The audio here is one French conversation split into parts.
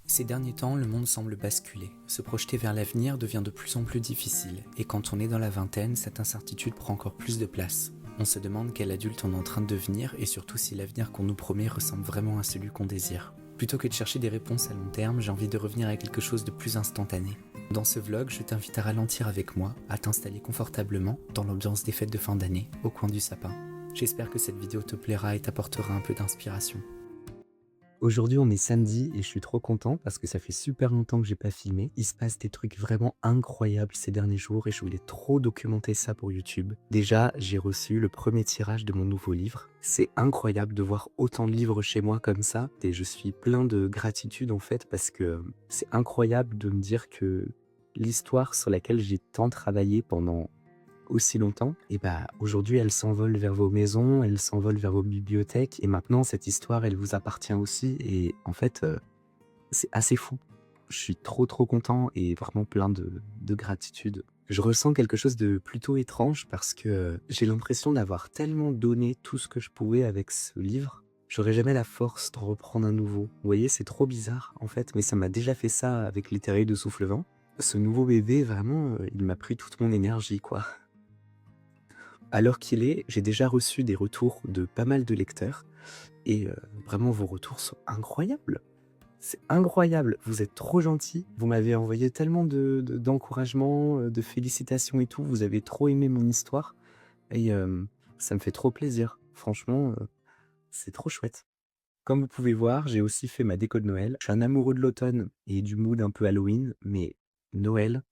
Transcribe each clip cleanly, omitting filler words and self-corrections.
Ces derniers temps, le monde semble basculer. Se projeter vers l'avenir devient de plus en plus difficile, et quand on est dans la vingtaine, cette incertitude prend encore plus de place. On se demande quel adulte on est en train de devenir, et surtout si l'avenir qu'on nous promet ressemble vraiment à celui qu'on désire. Plutôt que de chercher des réponses à long terme, j'ai envie de revenir à quelque chose de plus instantané. Dans ce vlog, je t'invite à ralentir avec moi, à t'installer confortablement, dans l'ambiance des fêtes de fin d'année, au coin du sapin. J'espère que cette vidéo te plaira et t'apportera un peu d'inspiration. Aujourd'hui, on est samedi et je suis trop content parce que ça fait super longtemps que j'ai pas filmé. Il se passe des trucs vraiment incroyables ces derniers jours et je voulais trop documenter ça pour YouTube. Déjà, j'ai reçu le premier tirage de mon nouveau livre. C'est incroyable de voir autant de livres chez moi comme ça et je suis plein de gratitude en fait parce que c'est incroyable de me dire que l'histoire sur laquelle j'ai tant travaillé pendant aussi longtemps, et bah, aujourd'hui, elle s'envole vers vos maisons, elle s'envole vers vos bibliothèques et maintenant cette histoire, elle vous appartient aussi et en fait, c'est assez fou. Je suis trop content et vraiment plein de gratitude. Je ressens quelque chose de plutôt étrange parce que, j'ai l'impression d'avoir tellement donné tout ce que je pouvais avec ce livre, j'aurais jamais la force d'en reprendre un nouveau. Vous voyez, c'est trop bizarre en fait, mais ça m'a déjà fait ça avec Les Terriers de Soufflevent. Ce nouveau bébé vraiment, il m'a pris toute mon énergie, quoi. À l'heure qu'il est, j'ai déjà reçu des retours de pas mal de lecteurs et vraiment vos retours sont incroyables. C'est incroyable, vous êtes trop gentils. Vous m'avez envoyé tellement d'encouragements, de félicitations et tout. Vous avez trop aimé mon histoire et ça me fait trop plaisir. Franchement, c'est trop chouette. Comme vous pouvez voir, j'ai aussi fait ma déco de Noël. Je suis un amoureux de l'automne et du mood un peu Halloween, mais Noël,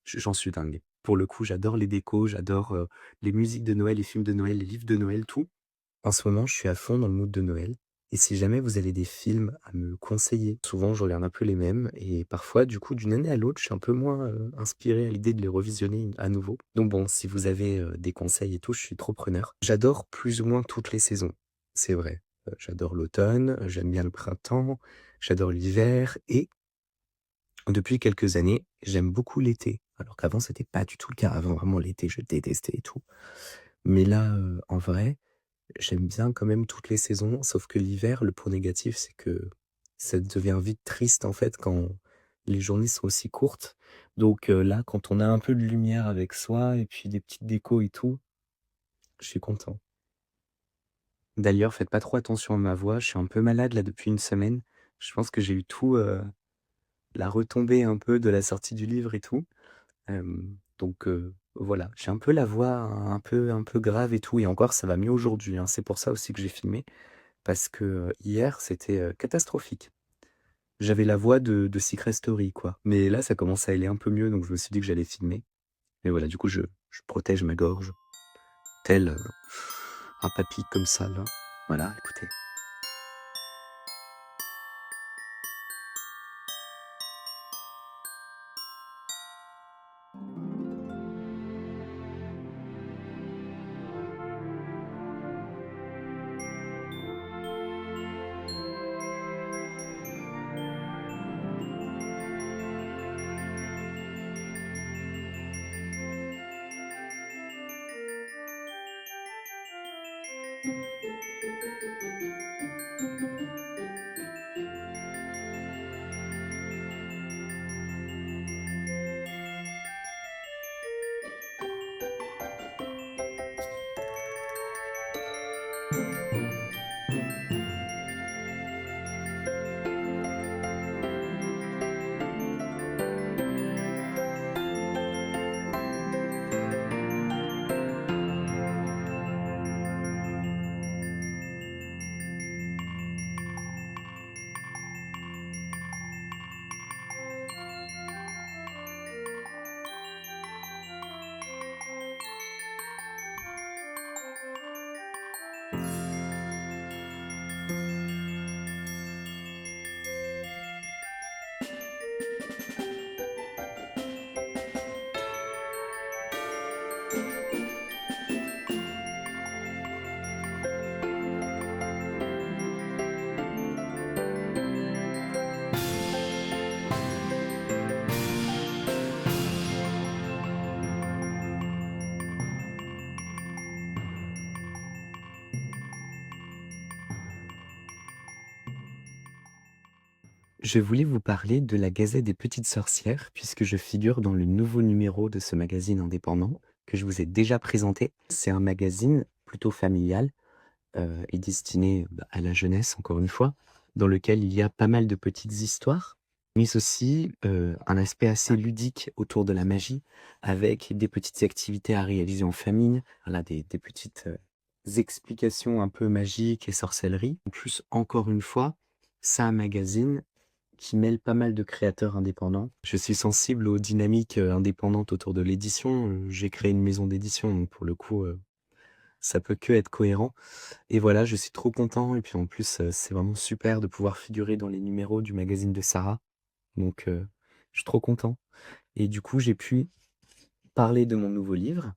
j'en suis dingue. Pour le coup, j'adore les décos, j'adore, les musiques de Noël, les films de Noël, les livres de Noël, tout. En ce moment, je suis à fond dans le mood de Noël et si jamais vous avez des films à me conseiller, souvent je regarde un peu les mêmes et parfois, du coup, d'une année à l'autre, je suis un peu moins, inspiré à l'idée de les revisionner à nouveau. Donc bon, si vous avez, des conseils et tout, je suis trop preneur. J'adore plus ou moins toutes les saisons, c'est vrai. J'adore l'automne, j'aime bien le printemps, j'adore l'hiver et depuis quelques années, j'aime beaucoup l'été, alors qu'avant c'était pas du tout le cas. Avant vraiment l'été, je détestais et tout. Mais là, en vrai, j'aime bien quand même toutes les saisons, sauf que l'hiver, le point négatif, c'est que ça devient vite triste en fait quand les journées sont aussi courtes. Donc là, quand on a un peu de lumière avec soi et puis des petites décos et tout, je suis content. D'ailleurs, faites pas trop attention à ma voix, je suis un peu malade là depuis une semaine. Je pense que j'ai eu tout, la retombée un peu de la sortie du livre et tout. Donc voilà, j'ai un peu la voix un peu grave et tout et encore ça va mieux aujourd'hui, hein. C'est pour ça aussi que j'ai filmé parce que, hier c'était, catastrophique. J'avais la voix de Secret Story quoi, mais là ça commence à aller un peu mieux donc je me suis dit que j'allais filmer et voilà, du coup je protège ma gorge tel, un papy comme ça là. Voilà, écoutez. Je voulais vous parler de la Gazette des Petites Sorcières, puisque je figure dans le nouveau numéro de ce magazine indépendant que je vous ai déjà présenté. C'est un magazine plutôt familial et destiné à la jeunesse, encore une fois, dans lequel il y a pas mal de petites histoires, mais aussi un aspect assez ludique autour de la magie, avec des petites activités à réaliser en famille, voilà, des petites explications un peu magiques et sorcellerie. En plus, encore une fois, c'est un magazine qui mêle pas mal de créateurs indépendants. Je suis sensible aux dynamiques, indépendantes autour de l'édition, j'ai créé une maison d'édition, donc pour le coup, ça peut que être cohérent et voilà, je suis trop content et puis en plus, c'est vraiment super de pouvoir figurer dans les numéros du magazine de Sarah, donc je suis trop content et du coup, j'ai pu parler de mon nouveau livre,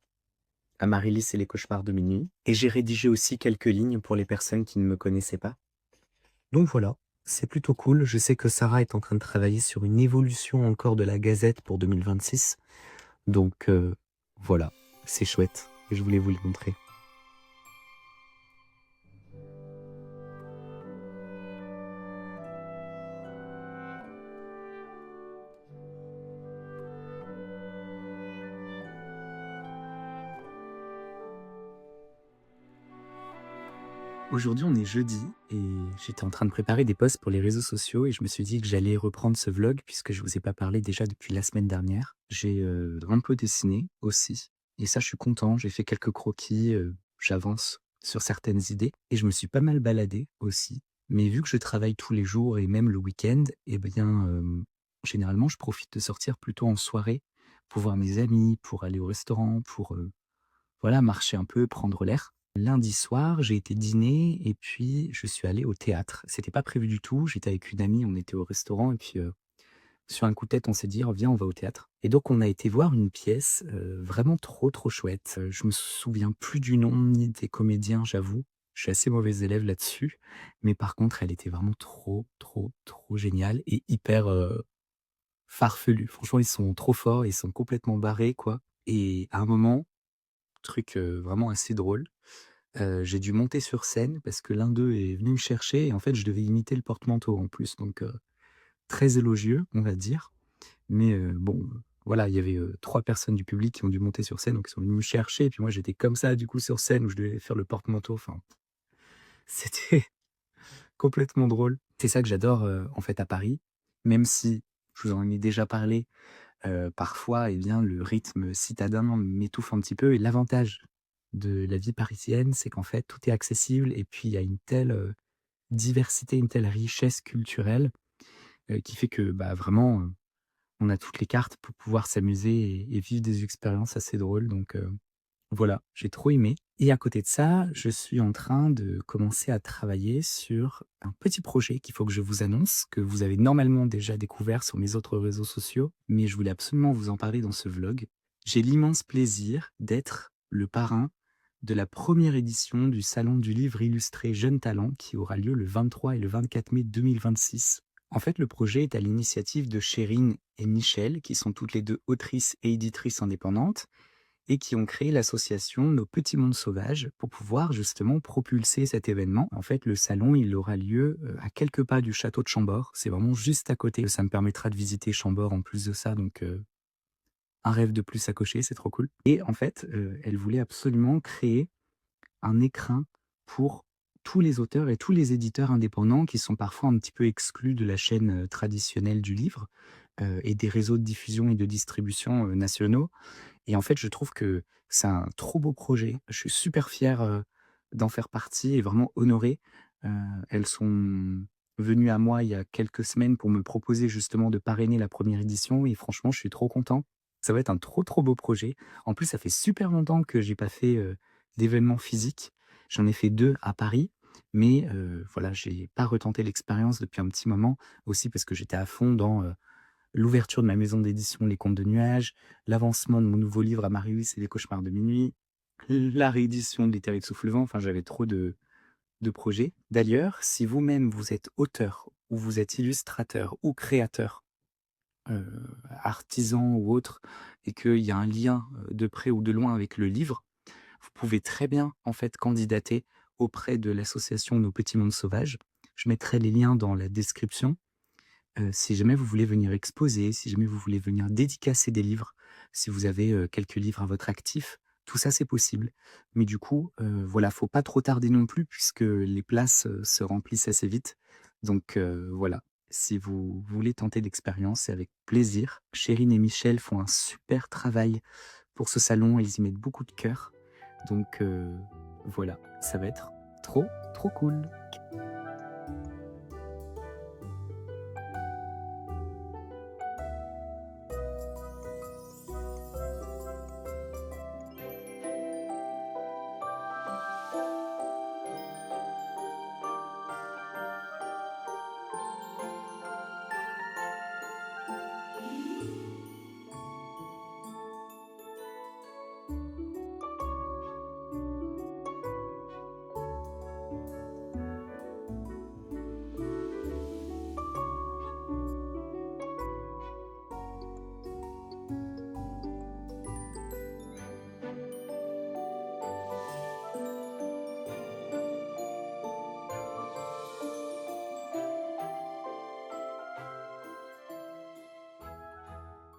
Amaryllis et les cauchemars de minuit et j'ai rédigé aussi quelques lignes pour les personnes qui ne me connaissaient pas. Donc voilà, c'est plutôt cool. Je sais que Sarah est en train de travailler sur une évolution encore de la Gazette pour 2026. Donc voilà, c'est chouette. Et je voulais vous le montrer. Aujourd'hui, on est jeudi et j'étais en train de préparer des posts pour les réseaux sociaux et je me suis dit que j'allais reprendre ce vlog puisque je vous ai pas parlé déjà depuis la semaine dernière. J'ai un peu dessiné aussi et ça, je suis content. J'ai fait quelques croquis, j'avance sur certaines idées et je me suis pas mal baladé aussi. Mais vu que je travaille tous les jours et même le week-end, eh bien, généralement, je profite de sortir plutôt en soirée pour voir mes amis, pour aller au restaurant, pour voilà, marcher un peu, prendre l'air. Lundi soir, j'ai été dîner et puis je suis allé au théâtre. C'était pas prévu du tout, j'étais avec une amie, on était au restaurant et puis, sur un coup de tête, on s'est dit: «Oh viens, on va au théâtre» et donc on a été voir une pièce, vraiment trop, trop chouette. Je me souviens plus du nom ni des comédiens, j'avoue. Je suis assez mauvais élève là-dessus, mais par contre, elle était vraiment trop, trop, trop géniale et hyper, farfelue. Franchement, ils sont trop forts, ils sont complètement barrés, quoi et à un moment, truc, vraiment assez drôle. J'ai dû monter sur scène parce que l'un d'eux est venu me chercher et en fait, je devais imiter le porte-manteau en plus, donc très élogieux, on va dire. Mais bon, voilà, il y avait, 3 personnes du public qui ont dû monter sur scène, donc ils sont venus me chercher et puis moi, j'étais comme ça, du coup, sur scène où je devais faire le porte-manteau, enfin, c'était complètement drôle. C'est ça que j'adore, en fait, à Paris, même si je vous en ai déjà parlé, parfois, eh bien, le rythme citadin m'étouffe un petit peu et l'avantage de la vie parisienne, c'est qu'en fait, tout est accessible et puis il y a une telle, diversité, une telle richesse culturelle, qui fait que, bah, vraiment, on a toutes les cartes pour pouvoir s'amuser et vivre des expériences assez drôles donc voilà, j'ai trop aimé et à côté de ça, je suis en train de commencer à travailler sur un petit projet qu'il faut que je vous annonce, que vous avez normalement déjà découvert sur mes autres réseaux sociaux, mais je voulais absolument vous en parler dans ce vlog. J'ai l'immense plaisir d'être le parrain de la première édition du Salon du livre illustré Jeunes Talents qui aura lieu le 23 et le 24 mai 2026. En fait, le projet est à l'initiative de Chérine et Michel, qui sont toutes les deux autrices et éditrices indépendantes, et qui ont créé l'association Nos Petits Mondes Sauvages pour pouvoir justement propulser cet événement. En fait, le salon, il aura lieu à quelques pas du château de Chambord. C'est vraiment juste à côté. Ça me permettra de visiter Chambord en plus de ça, donc un rêve de plus à cocher, c'est trop cool. Et en fait, elle voulait absolument créer un écrin pour tous les auteurs et tous les éditeurs indépendants qui sont parfois un petit peu exclus de la chaîne traditionnelle du livre et des réseaux de diffusion et de distribution nationaux. Et en fait, je trouve que c'est un trop beau projet. Je suis super fier, d'en faire partie et vraiment honoré. Heu, elles sont venues à moi il y a quelques semaines pour me proposer justement de parrainer la première édition et franchement, je suis trop content. Ça va être un trop, trop beau projet. En plus, ça fait super longtemps que j'ai pas fait, d'événements physiques. J'en ai fait 2 à Paris, mais voilà, j'ai pas retenté l'expérience depuis un petit moment, aussi parce que j'étais à fond dans, l'ouverture de ma maison d'édition Les Contes de Nuages, l'avancement de mon nouveau livre à Marius et les cauchemars de minuit, la réédition de Les Terriers de Soufflevent, enfin j'avais trop de projets. D'ailleurs, si vous-même vous êtes auteur ou vous êtes illustrateur ou créateur, heu, artisan ou autre et qu'il y a un lien, de près ou de loin avec le livre, vous pouvez très bien en fait candidater auprès de l'association Nos Petits Mondes Sauvages. Je mettrai les liens dans la description. Si jamais vous voulez venir exposer, si jamais vous voulez venir dédicacer des livres, si vous avez, quelques livres à votre actif, tout ça c'est possible. Mais du coup, voilà, faut pas trop tarder non plus puisque les places, se remplissent assez vite. Donc voilà, si vous voulez tenter l'expérience, c'est avec plaisir. Chérine et Michel font un super travail pour ce salon, ils y mettent beaucoup de cœur. Donc voilà, ça va être trop, trop cool.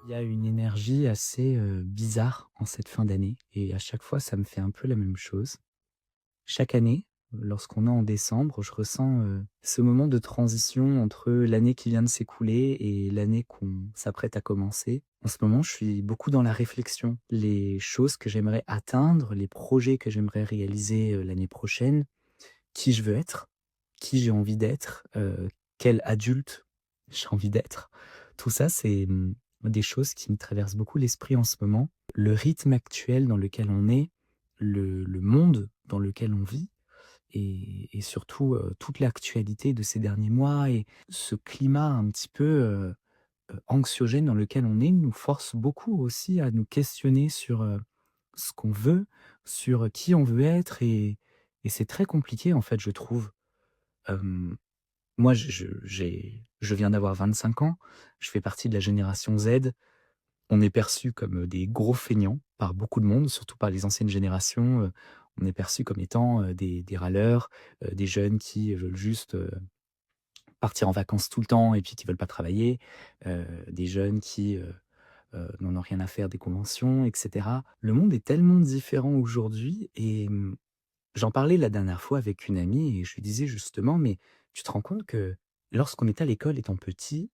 Il y a une énergie assez, bizarre en cette fin d'année et à chaque fois, ça me fait un peu la même chose. Chaque année, lorsqu'on est en décembre, je ressens, ce moment de transition entre l'année qui vient de s'écouler et l'année qu'on s'apprête à commencer. En ce moment, je suis beaucoup dans la réflexion. Les choses que j'aimerais atteindre, les projets que j'aimerais réaliser, l'année prochaine, qui je veux être, qui j'ai envie d'être, quel adulte j'ai envie d'être. Tout ça, c'est, des choses qui me traversent beaucoup l'esprit en ce moment. Le rythme actuel dans lequel on est, le monde dans lequel on vit et surtout, toute l'actualité de ces derniers mois et ce climat un petit peu, anxiogène dans lequel on est, nous force beaucoup aussi à nous questionner sur, ce qu'on veut, sur qui on veut être et c'est très compliqué en fait, je trouve. Hem, Moi je viens d'avoir 25 ans, je fais partie de la génération Z. On est perçus comme, des gros feignants par beaucoup de monde, surtout par les anciennes générations, on est perçus comme étant, des râleurs, des jeunes qui veulent juste, partir en vacances tout le temps et puis qui veulent pas travailler, des jeunes qui, n'en ont rien à faire des conventions et cetera. Le monde est tellement différent aujourd'hui et j'en parlais la dernière fois avec une amie et je lui disais justement: «Mais tu te rends compte que lorsqu'on était à l'école étant petit,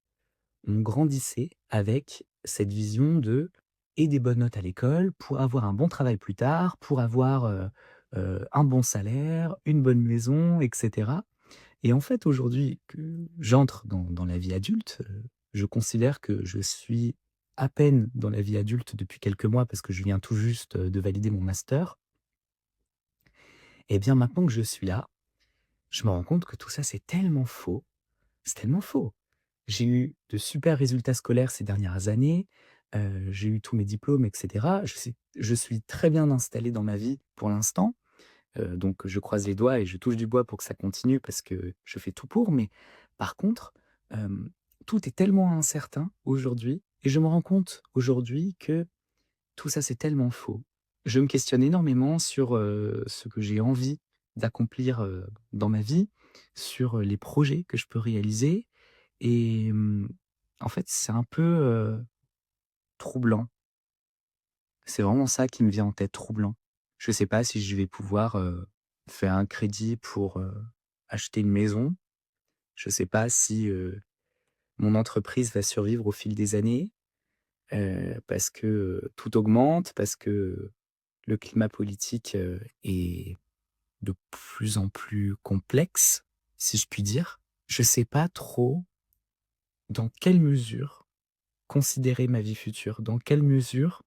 on grandissait avec cette vision de et des bonnes notes à l'école pour avoir un bon travail plus tard, pour avoir, un bon salaire, une bonne maison et cetera et en fait, aujourd'hui que j'entre dans la vie adulte, je considère que je suis à peine dans la vie adulte depuis quelques mois parce que je viens tout juste, de valider mon master et bien maintenant que je suis là, je me rends compte que tout ça, c'est tellement faux, c'est tellement faux. J'ai eu de super résultats scolaires ces dernières années, j'ai eu tous mes diplômes et cetera. Je suis très bien installé dans ma vie pour l'instant, donc je croise les doigts et je touche du bois pour que ça continue parce que je fais tout pour. Mais par contre, hem, tout est tellement incertain aujourd'hui et je me rends compte aujourd'hui que tout ça, c'est tellement faux. Je me questionne énormément sur, ce que j'ai envie d'accomplir, dans ma vie, sur, les projets que je peux réaliser et en fait, c'est un peu, troublant. C'est vraiment ça qui me vient en tête, troublant. Je sais pas si je vais pouvoir, faire un crédit pour, acheter une maison. Je sais pas si, mon entreprise va survivre au fil des années, parce que, tout augmente, parce que le climat politique, est de plus en plus complexe, si je puis dire. Je sais pas trop dans quelle mesure considérer ma vie future, dans quelle mesure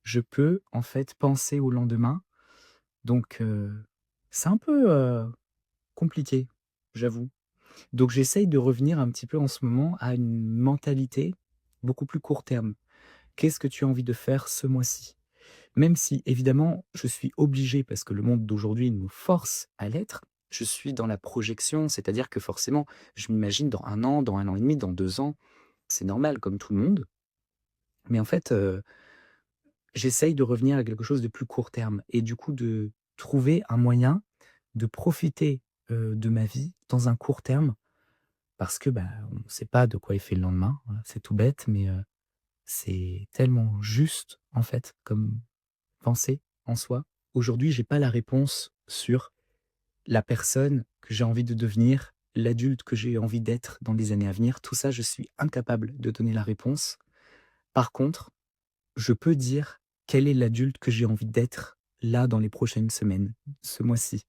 je peux, en fait, penser au lendemain. Donc c'est un peu, compliqué, j'avoue. Donc j'essaye de revenir un petit peu en ce moment à une mentalité beaucoup plus court terme. Qu'est-ce que tu as envie de faire ce mois-ci? Même si évidemment je suis obligé parce que le monde d'aujourd'hui nous force à l'être, je suis dans la projection, c'est-à-dire que forcément je m'imagine dans 1 an et demi, dans 2 ans. C'est normal comme tout le monde, mais en fait, j'essaye de revenir à quelque chose de plus court terme et du coup de trouver un moyen de profiter, de ma vie dans un court terme parce que, on ne sait pas de quoi est fait le lendemain. C'est tout bête, mais c'est tellement juste, en fait, comme pensée en soi. Aujourd'hui, j'ai pas la réponse sur la personne que j'ai envie de devenir, l'adulte que j'ai envie d'être dans les années à venir. Tout ça, je suis incapable de donner la réponse. Par contre, je peux dire quel est l'adulte que j'ai envie d'être là dans les prochaines semaines, ce mois-ci,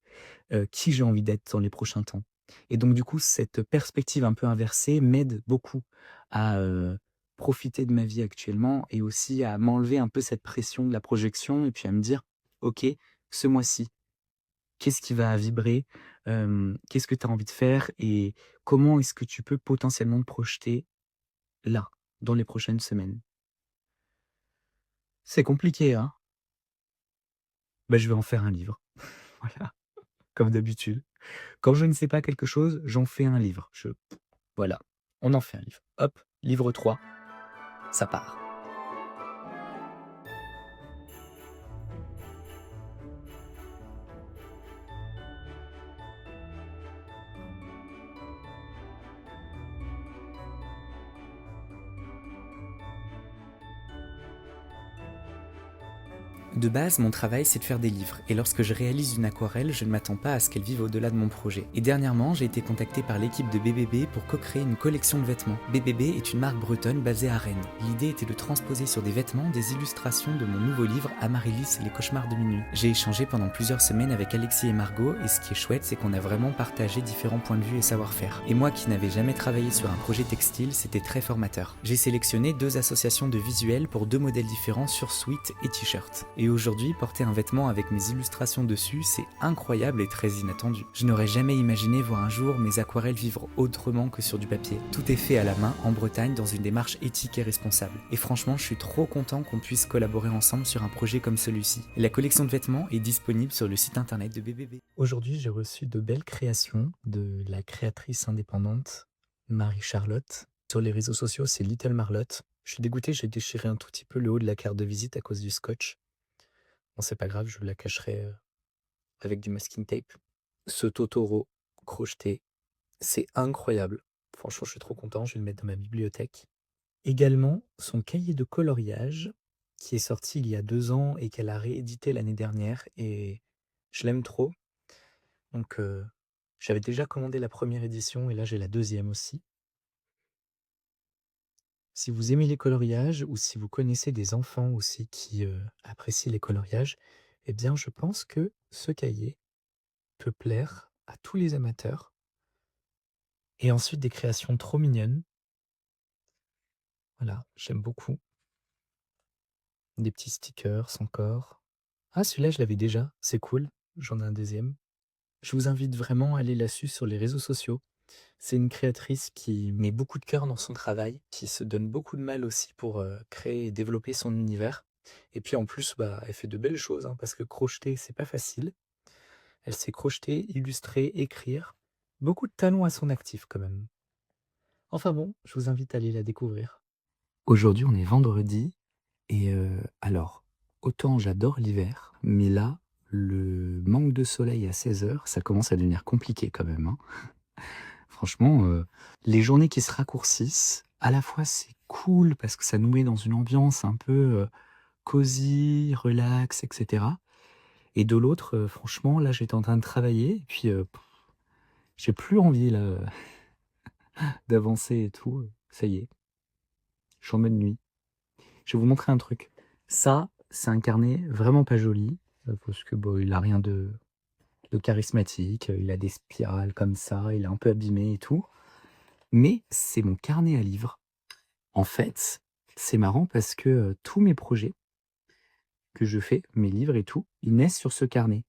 qui j'ai envie d'être dans les prochains temps. Et donc du coup, cette perspective un peu inversée m'aide beaucoup à, profiter de ma vie actuellement et aussi à m'enlever un peu cette pression de la projection et puis à me dire: «OK, ce mois-ci, qu'est-ce qui va vibrer? Qu'est-ce que tu as envie de faire et comment est-ce que tu peux potentiellement te projeter là, dans les prochaines semaines?» C'est compliqué, hein? Bah, je vais en faire un livre. Voilà, comme d'habitude. Quand je ne sais pas quelque chose, j'en fais un livre. Voilà, on en fait un livre. Hop, livre 3, ça part. De base, mon travail, c'est de faire des livres, et lorsque je réalise une aquarelle, je ne m'attends pas à ce qu'elle vive au-delà de mon projet. Et dernièrement, j'ai été contacté par l'équipe de BBB pour co-créer une collection de vêtements. BBB est une marque bretonne basée à Rennes. L'idée était de transposer sur des vêtements des illustrations de mon nouveau livre Amaryllis et les cauchemars de minuit. J'ai échangé pendant plusieurs semaines avec Alexis et Margot, et ce qui est chouette, c'est qu'on a vraiment partagé différents points de vue et savoir-faire. Et moi qui n'avais jamais travaillé sur un projet textile, c'était très formateur. J'ai sélectionné 2 associations de visuels pour 2 modèles différents sur sweat et t-shirt. Et aujourd'hui, porter un vêtement avec mes illustrations dessus, c'est incroyable et très inattendu. Je n'aurais jamais imaginé voir un jour mes aquarelles vivre autrement que sur du papier. Tout est fait à la main en Bretagne dans une démarche éthique et responsable. Et franchement, je suis trop content qu'on puisse collaborer ensemble sur un projet comme celui-ci. La collection de vêtements est disponible sur le site internet de BBB. Aujourd'hui, j'ai reçu de belles créations de la créatrice indépendante Marie-Charlotte. Sur les réseaux sociaux, c'est Little Marlotte. Je suis dégoûté, j'ai déchiré un tout petit peu le haut de la carte de visite à cause du scotch. Bon, c'est pas grave, je la cacherai avec du masking tape. Ce Totoro crocheté, c'est incroyable. Franchement, je suis trop content, je vais le mettre dans ma bibliothèque. Également, son cahier de coloriage, qui est sorti il y a 2 ans et qu'elle a réédité l'année dernière, et je l'aime trop. Donc, j'avais déjà commandé la première édition et là j'ai la deuxième aussi. Si vous aimez les coloriages ou si vous connaissez des enfants aussi qui apprécient les coloriages, eh bien je pense que ce cahier peut plaire à tous les amateurs. Et ensuite des créations trop mignonnes. Voilà, j'aime beaucoup. Des petits stickers encore. Ah, celui-là, je l'avais déjà, c'est cool. J'en ai un deuxième. Je vous invite vraiment à aller la suivre sur les réseaux sociaux. C'est une créatrice qui met beaucoup de cœur dans son travail, qui se donne beaucoup de mal aussi pour créer et développer son univers. Et puis en plus, elle fait de belles choses, hein, parce que crocheter, c'est pas facile. Elle sait crocheter, illustrer, écrire. Beaucoup de talent à son actif quand même. Enfin bon, je vous invite à aller la découvrir. Aujourd'hui, on est vendredi et alors, autant j'adore l'hiver, mais là, le manque de soleil à 16 heures, ça commence à devenir compliqué quand même, hein. Franchement, les journées qui se raccourcissent, à la fois c'est cool parce que ça nous met dans une ambiance un peu, cosy, relax et cetera, et de l'autre, franchement, là, j'étais en train de travailler et puis, j'ai plus envie là, d'avancer et tout, ça y est, je suis en mode nuit. Je vais vous montrer un truc. Ça, c'est un carnet vraiment pas joli, parce que bon, il a rien de charismatique, il a des spirales comme ça, il est un peu abîmé et tout. Mais c'est mon carnet à livres. En fait, c'est marrant parce que tous mes projets que je fais, mes livres et tout, ils naissent sur ce carnet.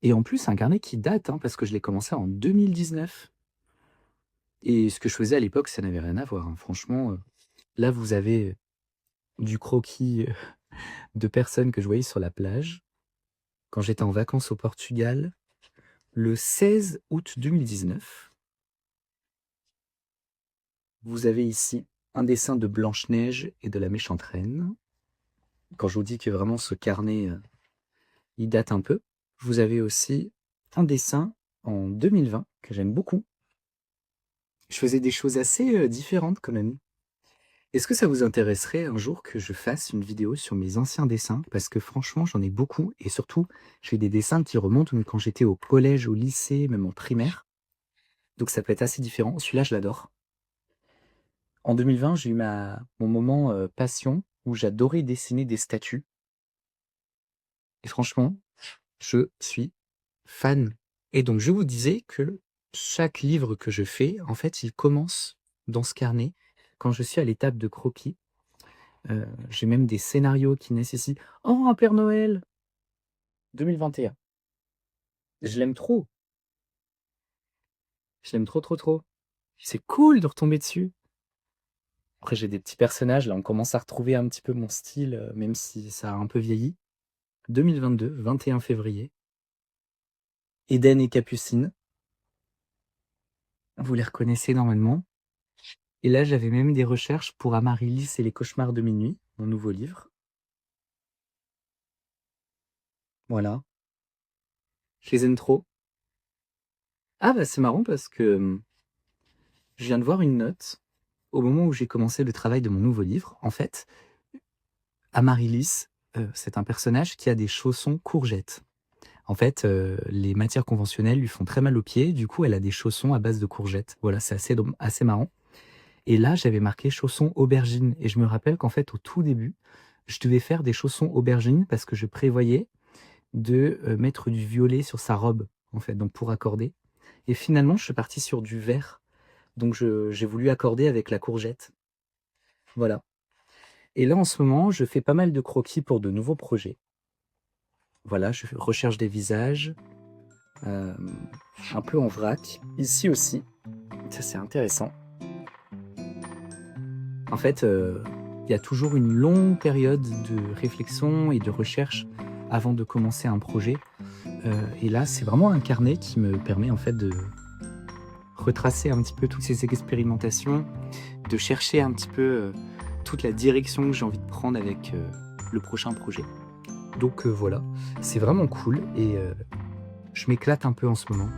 Et en plus, c'est un carnet qui date, hein, parce que je l'ai commencé en 2019. Et ce que je faisais à l'époque, ça n'avait rien à voir, hein. Franchement, là, vous avez du croquis de personnes que je voyais sur la plage quand j'étais en vacances au Portugal le 16 août 2019. Vous avez ici un dessin de Blanche-Neige et de la Méchante Reine. Quand je vous dis que vraiment ce carnet, il date un peu. Vous avez aussi un dessin en 2020 que j'aime beaucoup. Je faisais des choses assez, différentes quand même. Est-ce que ça vous intéresserait un jour que je fasse une vidéo sur mes anciens dessins? Parce que franchement, j'en ai beaucoup et surtout, je fais des dessins qui remontent même quand j'étais au collège, au lycée, même en primaire. Donc ça peut être assez différent. Celui-là, je l'adore. En 2020, j'ai eu mon moment, passion où j'adorais dessiner des statues et franchement, je suis fan. Et donc je vous disais que chaque livre que je fais, en fait, il commence dans ce carnet quand je suis à l'étape de croquis. J'ai même des scénarios qui nécessitent «Oh, un Père Noël!» 2021. Je l'aime trop, je l'aime trop, trop, trop. C'est cool de retomber dessus. Après j'ai des petits personnages, là, on commence à retrouver un petit peu mon style, même si ça a un peu vieilli. 2022, 21 février, Eden et Capucine, vous les reconnaissez normalement. Et là, j'avais même des recherches pour Amaryllis et les cauchemars de minuit, mon nouveau livre. Voilà, je les aime trop. Ah bah, c'est marrant parce que, je viens de voir une note au moment où j'ai commencé le travail de mon nouveau livre. En fait, Amaryllis, c'est un personnage qui a des chaussons courgettes. En fait, les matières conventionnelles lui font très mal aux pieds, du coup, elle a des chaussons à base de courgettes. Voilà, c'est assez marrant. Et là, j'avais marqué chaussons aubergines et je me rappelle qu'en fait, au tout début, je devais faire des chaussons aubergines parce que je prévoyais de, mettre du violet sur sa robe, en fait, donc pour accorder. Et finalement, je suis parti sur du vert, donc j'ai voulu accorder avec la courgette. Voilà. Et là, en ce moment, je fais pas mal de croquis pour de nouveaux projets. Voilà, je recherche des visages, un peu en vrac. Ici aussi, ça c'est intéressant. En fait, il y a toujours une longue période de réflexion et de recherche avant de commencer un projet. Et là, c'est vraiment un carnet qui me permet en fait de retracer un petit peu toutes ces expérimentations, de chercher un petit peu toute la direction que j'ai envie de prendre avec le prochain projet. Donc voilà, c'est vraiment cool et je m'éclate un peu en ce moment.